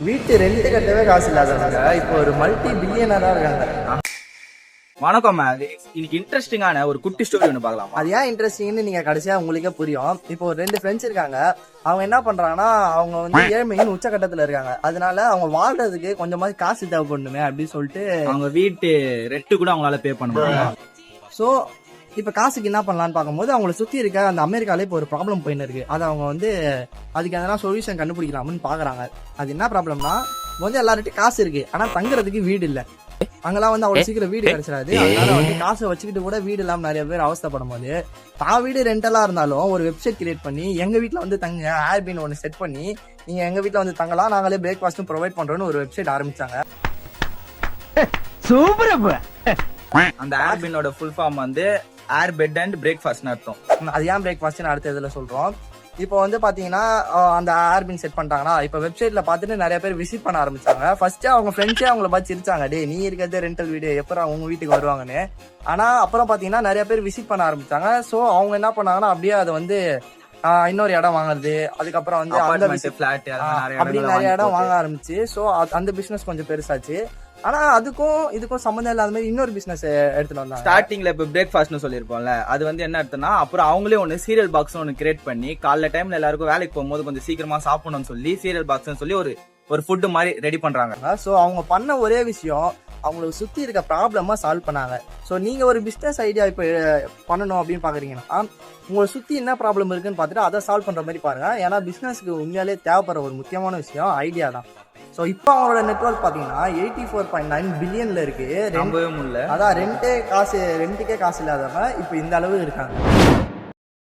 வீட்டு ரெண்ட் கட்டவே காசு இல்லாதவங்க இப்போ ஒரு மல்டி பில்லியனரா இருக்காங்க. வணக்கம். இன்னைக்கு இன்ட்ரெஸ்டிங்கான ஒரு குட்டி ஸ்டோரி ஒன்று பார்க்கலாம். அது ஏன் இன்ட்ரெஸ்டிங்னு நீங்க கடைசியா உங்களுக்கே புரியும். இப்போ ஒரு 2 ஃப்ரெண்ட்ஸ் இருக்காங்க. அவங்க என்ன பண்றாங்கன்னா, அவங்க வந்து ஏழ்மையின் உச்சகட்டத்துல இருக்காங்க. அதனால அவங்க வாழ்றதுக்கு கொஞ்சமாவது காசு தேவைப்படணுமே அப்படின்னு சொல்லிட்டு அவங்க வீட்டு ரெட்டு கூட அவங்களால பே பண்ண முடியும். ஸோ இப்போ காசுக்கு என்ன பண்ணலான்னு பார்க்கும்போது அவங்கள சுற்றி இருக்க அந்த அமெரிக்காலே இப்போ ஒரு ப்ராப்ளம் போயின்னு இருக்கு. அதை அவங்க வந்து அதுக்கு எதனா சொல்யூஷன் கண்டுபிடிக்கலாம்னு பார்க்குறாங்க. அது என்ன ப்ராப்ளம்னா, வந்து எல்லார்ட்டையும் காசு இருக்கு, ஆனால் தங்குறதுக்கு வீடு இல்லை. அங்கெல்லாம் வந்து அவ்வளோ சீக்கிரம் வீடு கிடைச்சிடாது. அதனால வந்து காசை வச்சுக்கிட்டு கூட வீடு இல்லாமல் நிறைய பேர் அவஸ்தைப்படும் போது, தான் வீடு ரெண்டெல்லாம் இருந்தாலும் ஒரு வெப்சைட் கிரியேட் பண்ணி எங்கள் வீட்டில் வந்து தங்க ஏர்பின் ஒன்று செட் பண்ணி நீங்கள் எங்கள் வீட்டில் வந்து தங்கலாம், நாங்களே பிரேக்ஃபாஸ்ட்டும் ப்ரொவைட் பண்ணுறோன்னு ஒரு வெப்சைட் ஆரம்பிச்சாங்க. சூப்பர். அந்த ஏர்பினோட ஃபுல் ஃபார்ம் வந்து ஏர் பெட் அண்ட் பிரேக்ஃபாஸ்ட்னு அர்த்தம். அது ஏன் பிரேக்ஃபாஸ்ட்னு அடுத்த இதில் சொல்கிறோம். இப்போ வந்து பார்த்தீங்கன்னா அந்த ஏர்பின் செட் பண்ணிட்டாங்கன்னா இப்போ வெப்சைட்டில் பார்த்துட்டு நிறைய பேர் விசிட் பண்ண ஆரம்பிச்சாங்க. ஃபர்ஸ்ட்டு அவங்க ஃப்ரெண்ட்ஸே அவங்கள பார்த்து சிரிச்சாங்க, டே நீ இருக்கிறது ரெண்டல் வீடு எப்போ அவங்க வீட்டுக்கு வருவாங்கன்னு. ஆனால் அப்புறம் பார்த்தீங்கன்னா நிறைய பேர் விசிட் பண்ண ஆரம்பிச்சாங்க. ஸோ அவங்க என்ன பண்ணாங்கன்னா, அப்படியே அதை வந்து இன்னொரு இடம் வாங்குறது, அதுக்கப்புறம் வந்து அப்படி நிறைய இடம் வாங்க ஆரம்பிச்சு. ஸோ அந்த பிஸ்னஸ் கொஞ்சம் பெருசாச்சு. ஆனா இதுக்கும் சம்மந்தம் இல்லாத மாதிரி இன்னொரு பிசினஸ் எடுத்துட்டு வந்தாங்க. ஸ்டார்டிங்ல இப்ப பிரேக்ஃபாஸ்ட்னு சொல்லிருப்போம்ல, அது வந்து என்ன அர்த்தம்னா, அப்புறம் அவங்களே ஒன்னு சீரியல் பாக்ஸ் ஒன்னு கிரியேட் பண்ணி காலைல டைம்ல எல்லாருக்கும் வேலைக்கு போகும்போது கொஞ்சம் சீக்கிரமா சாப்பிடணும்னு சொல்லி சீரியல் பாக்ஸ்னு சொல்லி ஒரு ஃபுட் மாதிரி ரெடி பண்றாங்க. ஸோ அவங்க பண்ண ஒரே விஷயம், அவங்களுக்கு சுத்தி இருக்க ப்ராப்ளமா சால்வ் பண்ணாங்க. ஸோ நீங்க ஒரு பிசினஸ் ஐடியா இப்போ பண்ணணும் அப்படின்னு பாக்குறீங்கன்னா, உங்களை சுத்தி என்ன ப்ராப்ளம் இருக்குன்னு பார்த்துட்டு அதை சால்வ் பண்ற மாதிரி பாருங்க. ஏன்னா பிசினஸ்க்கு உண்மையாலே தேவைப்படுற ஒரு முக்கியமான விஷயம் ஐடியா தான். ஸோ இப்போ அவங்களோட நெட்வொர்க் பார்த்தீங்கன்னா 84.9 பில்லியன்ல இருக்கு. ரொம்பவே முடியல. அதான் ரெண்டுக்கே காசு இல்லாதவங்க இப்போ இந்த அளவு இருக்காங்க.